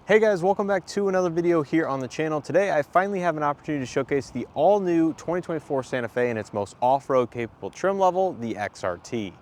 Hey guys, welcome back to another video here on the channel. Today I finally have an opportunity to showcase the all-new 2024 Santa Fe in its most off-road capable trim level, the XRT.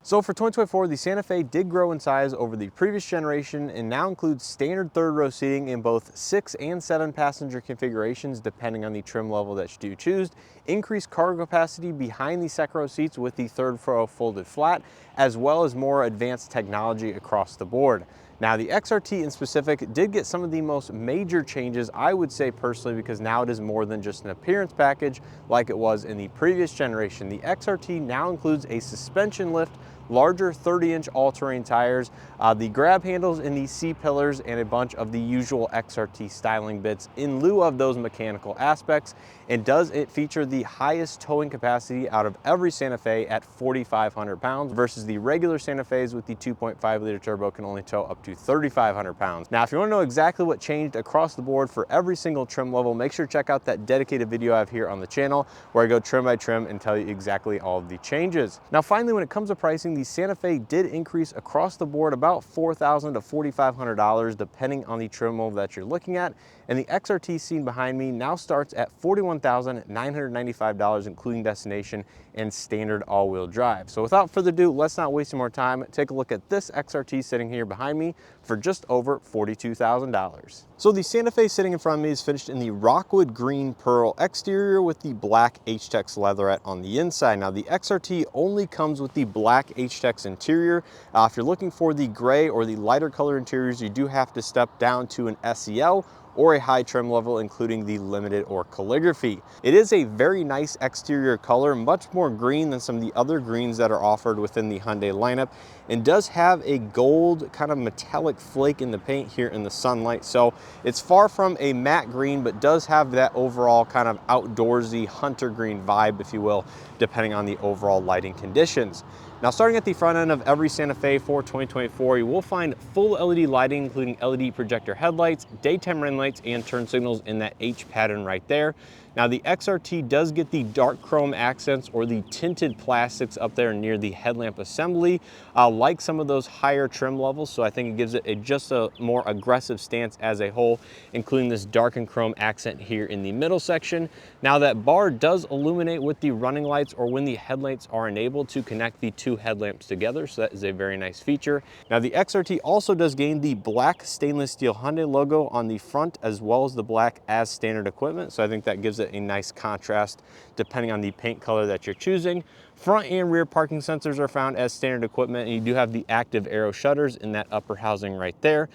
So for 2024, the Santa Fe did grow in size over the previous generation and now includes standard third row seating in both 6 and 7 passenger configurations depending on the trim level that you do choose, increased cargo capacity behind the second row seats with the third row folded flat, as well as more advanced technology across the board. Now the XRT in specific did get some of the most major changes, I would say personally, because now it is more than just an appearance package like it was in the previous generation. The XRT now includes a suspension lift, larger 30-inch all-terrain tires, the grab handles in the C-pillars, and a bunch of the usual XRT styling bits in lieu of those mechanical aspects. And does it feature the highest towing capacity out of every Santa Fe at 4,500 pounds versus the regular Santa Fe's with the 2.5 liter turbo can only tow up to 3,500 pounds. Now, if you want to know exactly what changed across the board for every single trim level, make sure to check out that dedicated video I have here on the channel where I go trim by trim and tell you exactly all of the changes. Now, finally, when it comes to pricing, the Santa Fe did increase across the board about $4,000 to $4,500 depending on the trim level that you're looking at, and the XRT seen behind me now starts at $41,995 including destination and standard all-wheel drive. So without further ado, let's not waste any more time. Take a look at this XRT sitting here behind me for just over $42,000. So the Santa Fe sitting in front of me is finished in the Rockwood Green Pearl exterior with the Black H-Tex leatherette on the inside. Now the XRT only comes with the Black H-Tex interior. If you're looking for the gray or the lighter color interiors, you do have to step down to an SEL or a high trim level, including the limited or calligraphy. It is a very nice exterior color, much more green than some of the other greens that are offered within the Hyundai lineup, and does have a gold kind of metallic flake in the paint here in the sunlight. So it's far from a matte green, but does have that overall kind of outdoorsy hunter green vibe, if you will, depending on the overall lighting conditions. Now, starting at the front end of every Santa Fe for 2024, you will find full LED lighting, including LED projector headlights, daytime running lights, and turn signals in that H pattern right there. Now, the XRT does get the dark chrome accents or the tinted plastics up there near the headlamp assembly, like some of those higher trim levels. So I think it gives it just a more aggressive stance as a whole, including this darkened chrome accent here in the middle section. Now, that bar does illuminate with the running lights or when the headlights are enabled to connect the two headlamps together. So that is a very nice feature. Now, the XRT also does gain the black stainless steel Hyundai logo on the front as well as the black as standard equipment. So I think that gives it a nice contrast depending on the paint color that you're choosing. Front and rear parking sensors are found as standard equipment, and you do have the active aero shutters in that upper housing right there,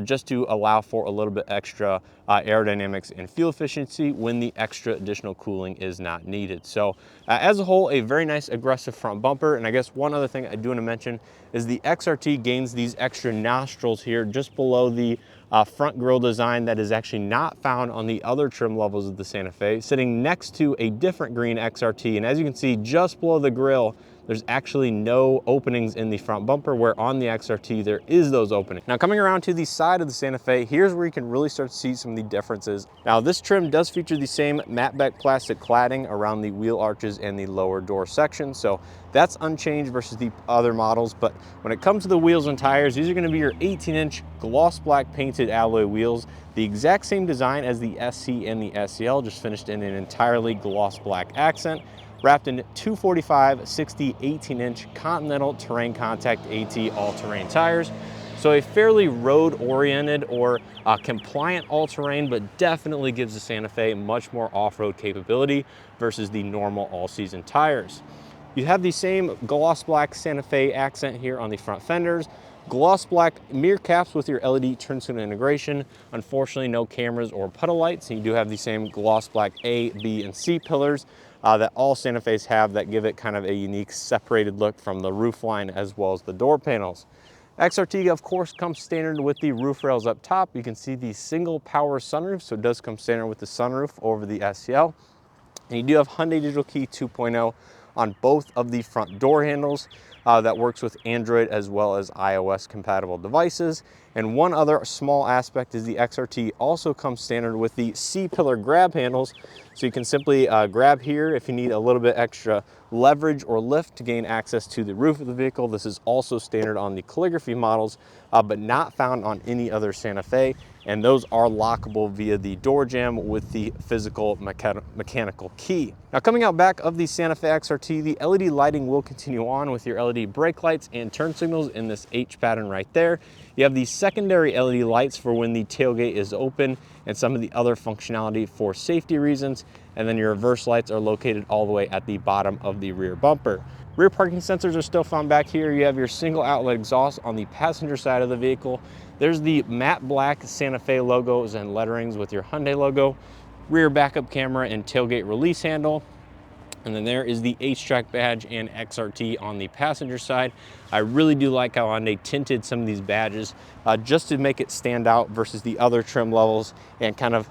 just to allow for a little bit extra aerodynamics and fuel efficiency when the extra additional cooling is not needed. So as a whole, a very nice aggressive front bumper. And I guess one other thing I do want to mention is the XRT gains these extra nostrils here just below the front grille design that is actually not found on the other trim levels of the Santa Fe, sitting next to a different green XRT. And as you can see, just below the grille, there's actually no openings in the front bumper, where on the XRT there is those openings. Now, coming around to the side of the Santa Fe, here's where you can really start to see some of the differences. Now, this trim does feature the same matte black plastic cladding around the wheel arches and the lower door section, so that's unchanged versus the other models. But when it comes to the wheels and tires, these are going to be your 18-inch gloss black painted alloy wheels, the exact same design as the SC and the SEL, just finished in an entirely gloss black accent, wrapped in 245/60 18-inch Continental Terrain Contact AT all-terrain tires. So a fairly road-oriented or compliant all-terrain, but definitely gives the Santa Fe much more off-road capability versus the normal all-season tires. You have the same gloss black Santa Fe accent here on the front fenders, gloss black mirror caps with your LED turn signal integration. Unfortunately, no cameras or puddle lights, and you do have the same gloss black A, B, and C pillars that all Santa Fe's have that give it kind of a unique separated look from the roof line as well as the door panels. XRT, of course, comes standard with the roof rails up top. You can see the single power sunroof, so it does come standard with the sunroof over the SEL. And you do have Hyundai Digital Key 2.0 on both of the front door handles that works with Android as well as iOS compatible devices. And one other small aspect is the XRT also comes standard with the C-pillar grab handles. So you can simply grab here if you need a little bit extra leverage or lift to gain access to the roof of the vehicle. This is also standard on the calligraphy models, but not found on any other Santa Fe. And those are lockable via the door jamb with the physical mechanical key. Now, coming out back of the Santa Fe XRT, the LED lighting will continue on with your LED brake lights and turn signals in this H pattern right there. You have the secondary LED lights for when the tailgate is open and some of the other functionality for safety reasons. And then your reverse lights are located all the way at the bottom of the rear bumper. Rear parking sensors are still found back here. You have your single outlet exhaust on the passenger side of the vehicle. There's the matte black Santa Fe logos and letterings with your Hyundai logo, rear backup camera and tailgate release handle. And then there is the H-Track badge and XRT on the passenger side. I really do like how Hyundai tinted some of these badges just to make it stand out versus the other trim levels and kind of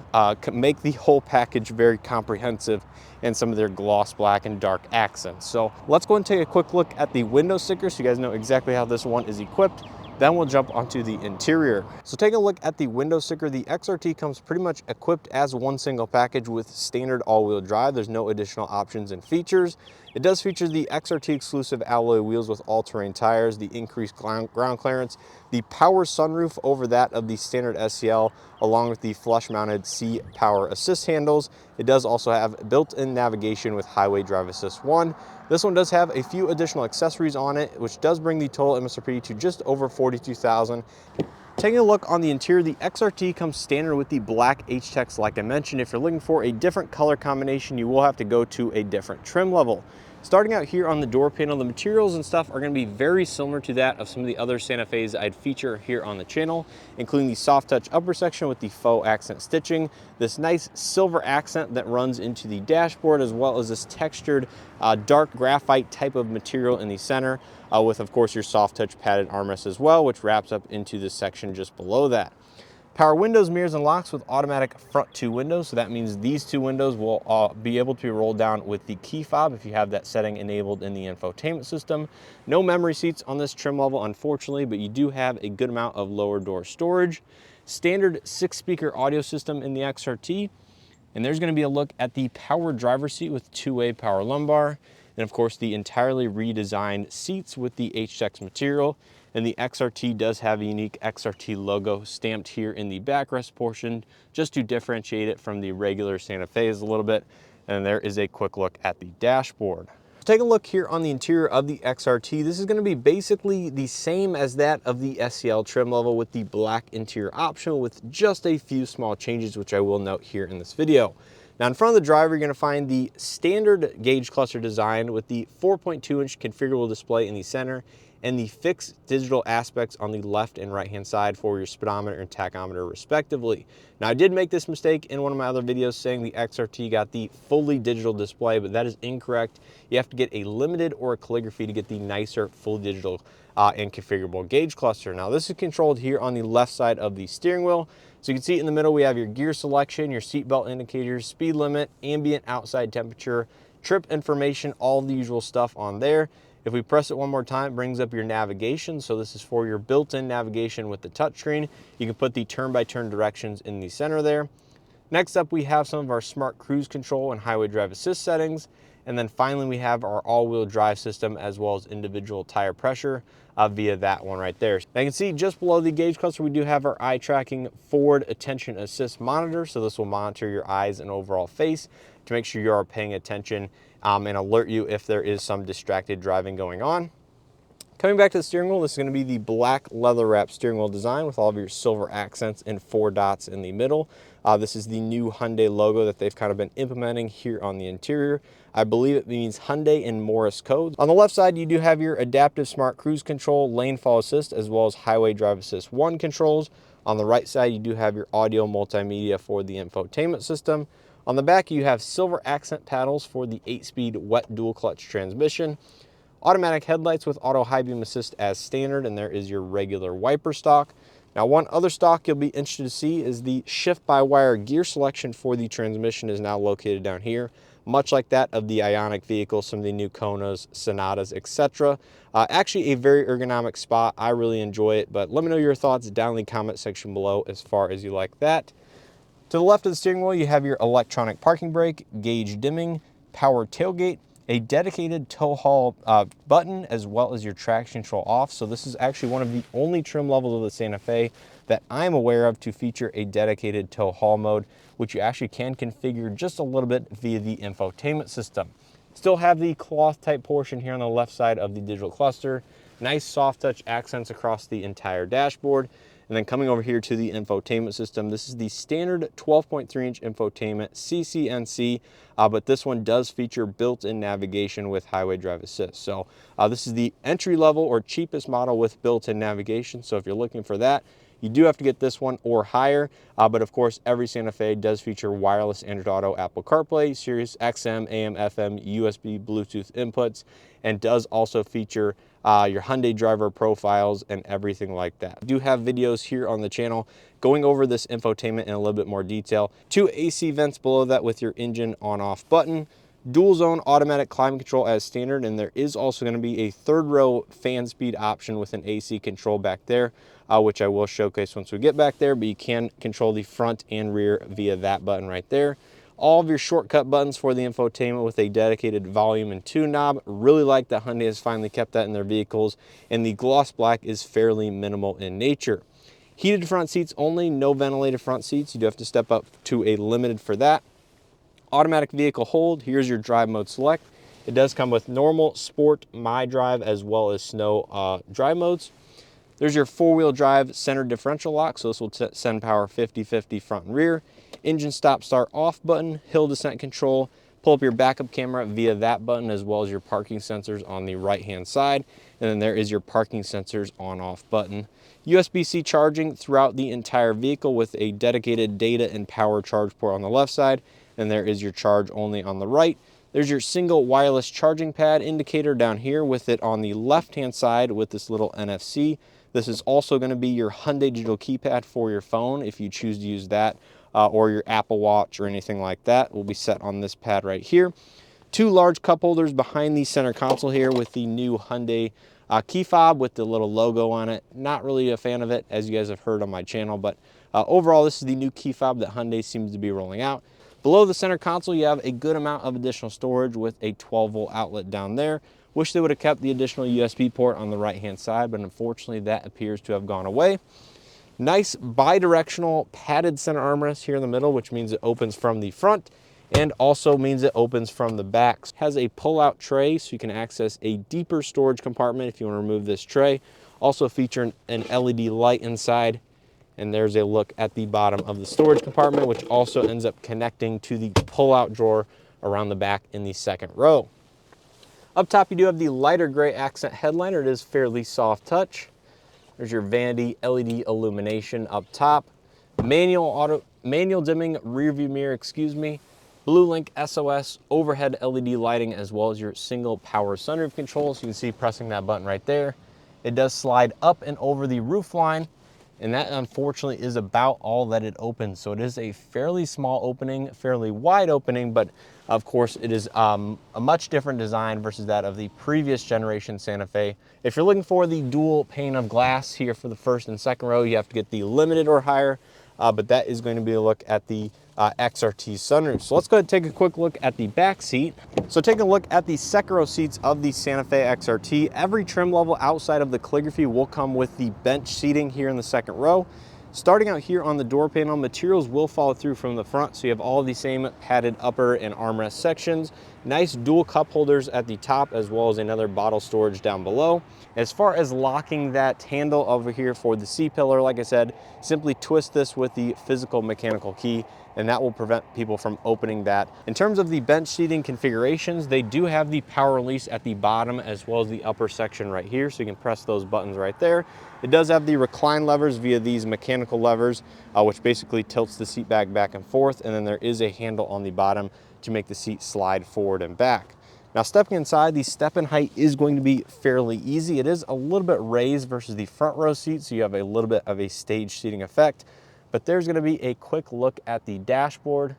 make the whole package very comprehensive in some of their gloss black and dark accents. So let's go and take a quick look at the window sticker so you guys know exactly how this one is equipped. Then we'll jump onto the interior. So taking a look at the window sticker, the XRT comes pretty much equipped as one single package with standard all-wheel drive. There's no additional options and features. It does feature the XRT exclusive alloy wheels with all-terrain tires, the increased ground clearance, the power sunroof over that of the standard SCL, along with the flush-mounted C power assist handles. It does also have built-in navigation with Highway Drive Assist 1. This one does have a few additional accessories on it, which does bring the total MSRP to just over $42,000. Taking a look on the interior, the XRT comes standard with the Black H-Tex. Like I mentioned, if you're looking for a different color combination, you will have to go to a different trim level. Starting out here on the door panel, the materials and stuff are going to be very similar to that of some of the other Santa Fe's I'd feature here on the channel, including the soft touch upper section with the faux accent stitching, this nice silver accent that runs into the dashboard, as well as this textured dark graphite type of material in the center, with of course your soft touch padded armrest as well, which wraps up into this section just below that. Power windows, mirrors, and locks with automatic front two windows. So that means these two windows will be able to be rolled down with the key fob if you have that setting enabled in the infotainment system. No memory seats on this trim level, unfortunately, but you do have a good amount of lower door storage. Standard 6-speaker audio system in the XRT. And there's going to be a look at the power driver's seat with two-way power lumbar. And of course, the entirely redesigned seats with the H-Tex material. And the XRT does have a unique XRT logo stamped here in the backrest portion, just to differentiate it from the regular Santa Fe's a little bit. And there is a quick look at the dashboard. Take a look here on the interior of the XRT. This is going to be basically the same as that of the SCL trim level with the black interior optional with just a few small changes, which I will note here in this video. Now in front of the driver, you're going to find the standard gauge cluster design with the 4.2-inch configurable display in the center and the fixed digital aspects on the left and right hand side for your speedometer and tachometer respectively. Now I did make this mistake in one of my other videos saying the XRT got the fully digital display, but that is incorrect. You have to get a limited or a calligraphy to get the nicer full digital and configurable gauge cluster. Now this is controlled here on the left side of the steering wheel. So you can see in the middle we have your gear selection, your seatbelt indicators, speed limit, ambient outside temperature, trip information, all the usual stuff on there. If we press it one more time, it brings up your navigation. So this is for your built-in navigation with the touchscreen. You can put the turn-by-turn directions in the center there. Next up, we have some of our smart cruise control and highway drive assist settings. And then finally, we have our all-wheel drive system as well as individual tire pressure via that one right there. Now you can see just below the gauge cluster, we do have our eye tracking forward attention assist monitor. So this will monitor your eyes and overall face to make sure you are paying attention and alert you if there is some distracted driving going on. Coming back to the steering wheel, this is going to be the black leather wrap steering wheel design with all of your silver accents and 4 dots in the middle. This is the new Hyundai logo that they've kind of been implementing here on the interior. I believe it means Hyundai in Morse code. On the left side, you do have your adaptive smart cruise control, lane follow assist, as well as highway drive assist 1 controls. On the right side, you do have your audio multimedia for the infotainment system. On the back, you have silver accent paddles for the 8-speed wet dual clutch transmission. Automatic headlights with auto high beam assist as standard, and there is your regular wiper stalk. Now one other stalk you'll be interested to see is the shift by wire gear selection for the transmission is now located down here. much like that of the Ioniq vehicle, some of the new Konas, Sonatas, etc. Actually a very ergonomic spot. I really enjoy it, but let me know your thoughts down in the comment section below as far as you like that. To the left of the steering wheel, you have your electronic parking brake, gauge dimming, power tailgate, a dedicated tow haul button, as well as your traction control off. So this is actually one of the only trim levels of the Santa Fe that I'm aware of to feature a dedicated tow haul mode, which you actually can configure just a little bit via the infotainment system. Still have the cloth type portion here on the left side of the digital cluster. Nice soft touch accents across the entire dashboard. And then coming over here to the infotainment system, this is the standard 12.3-inch infotainment CCNC, but this one does feature built-in navigation with highway drive assist. So this is the entry level or cheapest model with built-in navigation. So if you're looking for that, you do have to get this one or higher, but of course every Santa Fe does feature wireless Android Auto, Apple CarPlay, Sirius XM, AM, FM, USB, Bluetooth inputs, and does also feature your Hyundai driver profiles and everything like that. I do have videos here on the channel going over this infotainment in a little bit more detail. 2 AC vents below that with your engine on-off button, dual zone automatic climate control as standard, and there is also going to be a third row fan speed option with an AC control back there, which I will showcase once we get back there, but you can control the front and rear via that button right there. All of your shortcut buttons for the infotainment with a dedicated volume and tune knob. Really like that Hyundai has finally kept that in their vehicles, and the gloss black is fairly minimal in nature. Heated front seats only, no ventilated front seats. You do have to step up to a limited for that. Automatic vehicle hold, here's your drive mode select. It does come with normal, sport, my drive, as well as snow drive modes. There's your four-wheel drive center differential lock, so this will send power 50-50 front and rear. Engine stop start off button, hill descent control, pull up your backup camera via that button, as well as your parking sensors on the right-hand side. And then there is your parking sensors on-off button. USB-C charging throughout the entire vehicle with a dedicated data and power charge port on the left side. And there is your charge only on the right. There's your single wireless charging pad indicator down here with it on the left-hand side with this little NFC. This is also going to be your Hyundai digital keypad for your phone if you choose to use that, or your Apple Watch or anything like that will be set on this pad right here. 2 large cup holders behind the center console here with the new Hyundai key fob with the little logo on it. Not really a fan of it, as you guys have heard on my channel, but overall this is the new key fob that Hyundai seems to be rolling out. Below the center console, you have a good amount of additional storage with a 12-volt outlet down there. Wish they would have kept the additional USB port on the right-hand side, but unfortunately that appears to have gone away. Nice bi-directional padded center armrest here in the middle, which means it opens from the front and also means it opens from the back. Has a pull-out tray, so you can access a deeper storage compartment if you want to remove this tray. Also featuring an LED light inside. And there's a look at the bottom of the storage compartment, which also ends up connecting to the pull-out drawer around the back in the second row. Up top, you do have the lighter gray accent headliner. It is fairly soft touch. There's your vanity LED illumination up top. Manual dimming rear view mirror, Blue Link SOS overhead LED lighting, as well as your single power sunroof control. So you can see pressing that button right there. It does slide up and over the roof line. And that unfortunately is about all that it opens. So it is a fairly small opening, fairly wide opening, but of course it is a much different design versus that of the previous generation Santa Fe. If you're looking for the dual pane of glass here for the first and second row, you have to get the limited or higher, but that is going to be a look at the XRT sunroof. So let's go ahead and take a quick look at the back seat. So taking a look at the second row seats of the Santa Fe XRT, every trim level outside of the calligraphy will come with the bench seating here in the second row. Starting out here on the door panel, materials will follow through from the front, so you have all the same padded upper and armrest sections. Nice dual cup holders at the top, as well as another bottle storage down below. As far as locking that handle over here for the C-pillar, like I said, simply twist this with the physical mechanical key, and that will prevent people from opening that. In terms of the bench seating configurations, they do have the power release at the bottom as well as the upper section right here, so you can press those buttons right there. It does have the recline levers via these mechanical levers, which basically tilts the seat back and forth, and then there is a handle on the bottom to make the seat slide forward and back. Now stepping inside, the step-in height is going to be fairly easy. It is a little bit raised versus the front row seat, so you have a little bit of a stage seating effect. But there's going to be a quick look at the dashboard.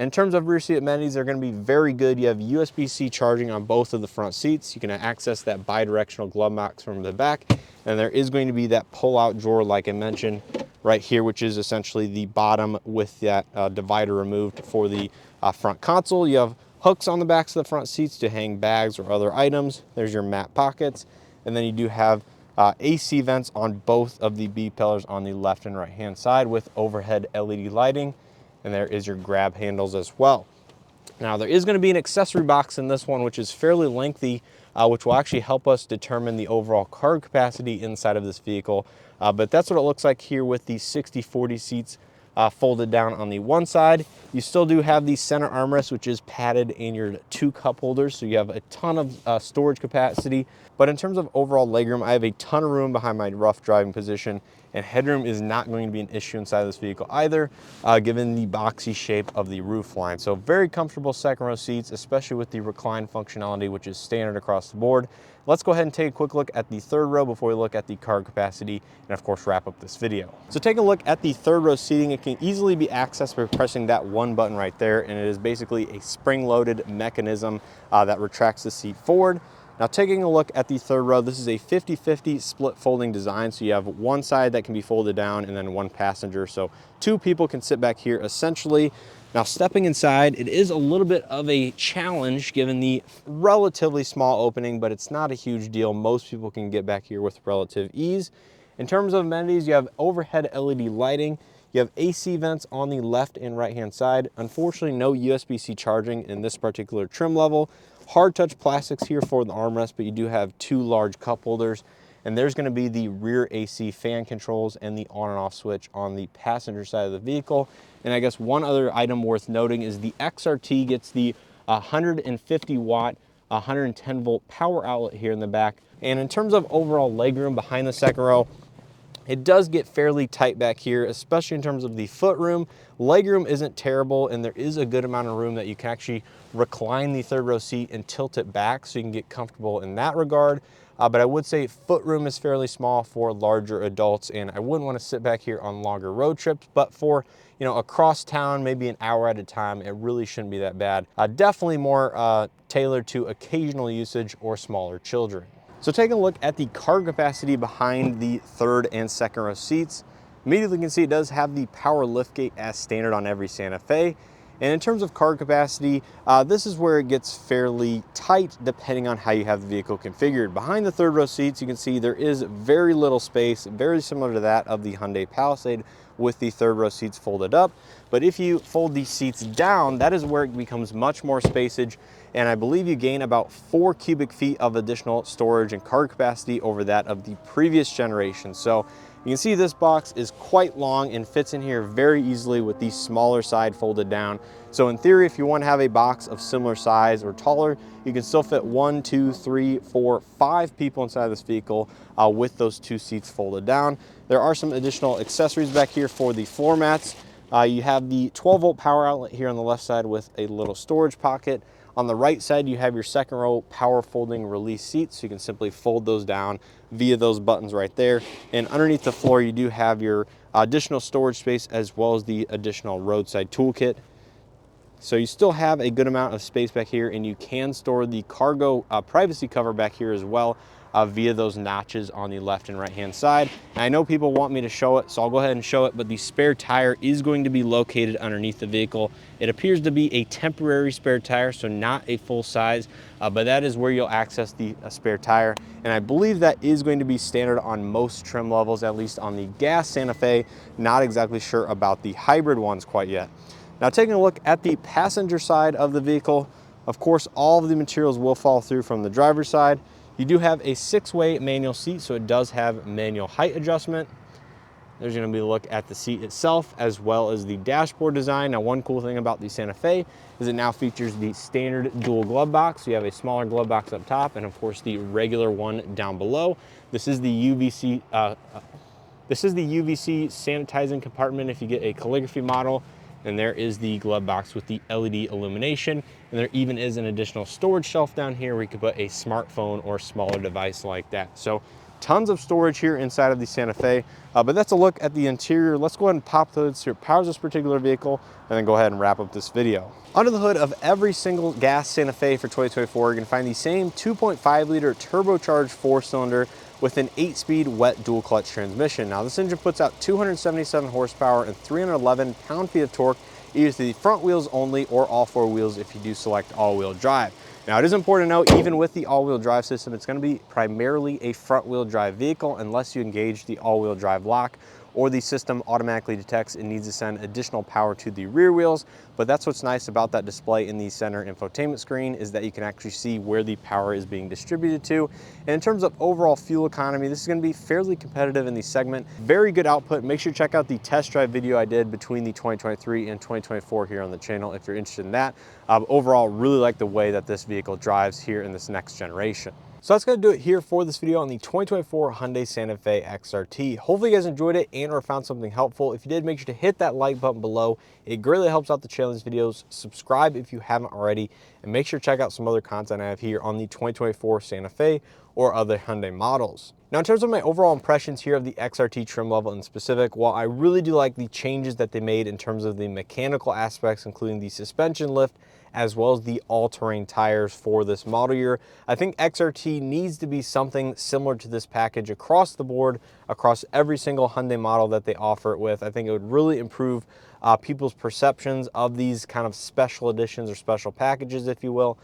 In terms of rear seat amenities, they're going to be very good. You have USB-C charging on both of the front seats. You can access that bi-directional glove box from the back. And there is going to be that pull-out drawer, like I mentioned, right here, which is essentially the bottom with that divider removed for the front console. You have hooks on the backs of the front seats to hang bags or other items. There's your mat pockets. And then you do have AC vents on both of the B pillars on the left and right hand side with overhead LED lighting. And there is your grab handles as well. Now there is going to be an accessory box in this one, which is fairly lengthy, which will actually help us determine the overall cargo capacity inside of this vehicle. But that's what it looks like here with the 60/40 seats folded down on the one side. You still do have the center armrest, which is padded, and your 2 cup holders, so you have a ton of storage capacity. But in terms of overall legroom, I have a ton of room behind my rough driving position, and headroom is not going to be an issue inside this vehicle either, given the boxy shape of the roof line. So very comfortable second row seats, especially with the recline functionality, which is standard across the board. Let's go ahead and take a quick look at the third row before we look at the cargo capacity and of course wrap up this video. So taking a look at the third row seating, it can easily be accessed by pressing that one button right there, and it is basically a spring-loaded mechanism that retracts the seat forward. Now taking a look at the third row, this is a 50/50 split folding design. So you have one side that can be folded down and then one passenger. So 2 people can sit back here essentially. Now stepping inside, it is a little bit of a challenge given the relatively small opening, but it's not a huge deal. Most people can get back here with relative ease. In terms of amenities, you have overhead LED lighting. You have AC vents on the left and right hand side. Unfortunately, no USB-C charging in this particular trim level. Hard touch plastics here for the armrest, but you do have 2 large cup holders. And there's going to be the rear AC fan controls and the on and off switch on the passenger side of the vehicle. And I guess one other item worth noting is the XRT gets the 150 watt, 110 volt power outlet here in the back. And in terms of overall legroom behind the second row, it does get fairly tight back here, especially in terms of the footroom. Legroom isn't terrible, and there is a good amount of room that you can actually recline the third row seat and tilt it back so you can get comfortable in that regard. But I would say footroom is fairly small for larger adults, and I wouldn't want to sit back here on longer road trips, but for, you know, across town, maybe an hour at a time, it really shouldn't be that bad. Definitely more tailored to occasional usage or smaller children. So taking a look at the cargo capacity behind the third and second row seats, immediately you can see it does have the power liftgate as standard on every Santa Fe. And in terms of cargo capacity, this is where it gets fairly tight depending on how you have the vehicle configured. Behind the third row seats, you can see there is very little space, very similar to that of the Hyundai Palisade with the third row seats folded up. But if you fold these seats down, that is where it becomes much more spacage. And I believe you gain about 4 cubic feet of additional storage and cargo capacity over that of the previous generation. So you can see this box is quite long and fits in here very easily with the smaller side folded down. So in theory, if you want to have a box of similar size or taller, you can still fit 1, 2, 3, 4, 5 people inside this vehicle with those 2 seats folded down. There are some additional accessories back here for the floor mats. You have the 12 volt power outlet here on the left side with a little storage pocket. On the right side, you have your second row power folding release seats, so you can simply fold those down via those buttons right there. And underneath the floor, you do have your additional storage space as well as the additional roadside toolkit. So you still have a good amount of space back here, and you can store the cargo privacy cover back here as well via those notches on the left and right hand side. And I know people want me to show it, so I'll go ahead and show it, but the spare tire is going to be located underneath the vehicle. It appears to be a temporary spare tire, so not a full size, but that is where you'll access the spare tire. And I believe that is going to be standard on most trim levels, at least on the gas Santa Fe. Not exactly sure about the hybrid ones quite yet. Now taking a look at the passenger side of the vehicle, of course, all of the materials will fall through from the driver's side. You do have a 6-way manual seat, so it does have manual height adjustment. There's going to be a look at the seat itself as well as the dashboard design. Now, one cool thing about the Santa Fe is it now features the standard dual glove box. So you have a smaller glove box up top and, of course, the regular one down below. This is the UVC sanitizing compartment if you get a calligraphy model. And there is the glove box with the LED illumination. And there even is an additional storage shelf down here where you could put a smartphone or smaller device like that. So Tons of storage here inside of the Santa Fe, but that's a look at the interior. Let's go ahead and pop the hood so it powers this particular vehicle, and then go ahead and wrap up this video. Under the hood of every single gas Santa Fe for 2024, you're gonna find the same 2.5 liter turbocharged 4-cylinder with an 8-speed wet dual clutch transmission. Now this engine puts out 277 horsepower and 311 pound-feet of torque, either to the front wheels only or all 4 wheels if you do select all-wheel drive. Now it is important to note, even with the all-wheel drive system, it's going to be primarily a front-wheel drive vehicle unless you engage the all-wheel drive lock, or the system automatically detects it needs to send additional power to the rear wheels. But that's what's nice about that display in the center infotainment screen, is that you can actually see where the power is being distributed to. And in terms of overall fuel economy, this is going to be fairly competitive in the segment. Very good output. Make sure to check out the test drive video I did between the 2023 and 2024 here on the channel if you're interested in that. Overall, really like the way that this vehicle drives here in this next generation. So that's going to do it here for this video on the 2024 Hyundai Santa Fe XRT. Hopefully you guys enjoyed it and or found something helpful. If you did, make sure to hit that like button below. It greatly helps out the channel, these videos. Subscribe if you haven't already, and make sure to check out some other content I have here on the 2024 Santa Fe or other Hyundai models. Now, in terms of my overall impressions here of the XRT trim level in specific, while I really do like the changes that they made in terms of the mechanical aspects, including the suspension lift, as well as the all-terrain tires for this model year, I think XRT needs to be something similar to this package across the board, across every single Hyundai model that they offer it with. I think it would really improve people's perceptions of these kind of special editions or special packages, if you will,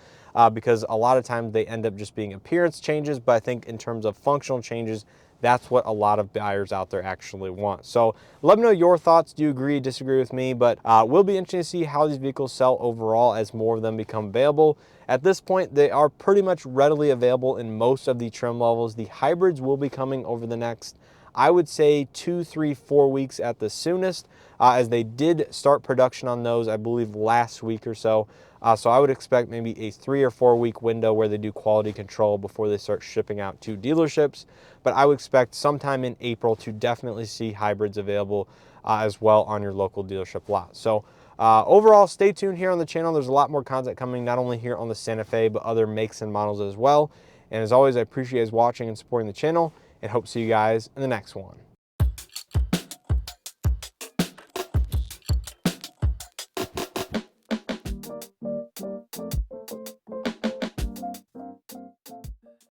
because a lot of times they end up just being appearance changes, but I think in terms of functional changes, that's what a lot of buyers out there actually want. So let me know your thoughts. Do you agree, disagree with me? But will be interesting to see how these vehicles sell overall as more of them become available. At this point, they are pretty much readily available in most of the trim levels. The hybrids will be coming over the next, I would say, 2, 3, 4 weeks at the soonest, as they did start production on those, I believe, last week or so. So I would expect maybe a 3 or 4 week window where they do quality control before they start shipping out to dealerships. But I would expect sometime in April to definitely see hybrids available as well on your local dealership lot. So overall, stay tuned here on the channel. There's a lot more content coming, not only here on the Santa Fe, but other makes and models as well. And as always, I appreciate you guys watching and supporting the channel, and hope to see you guys in the next one.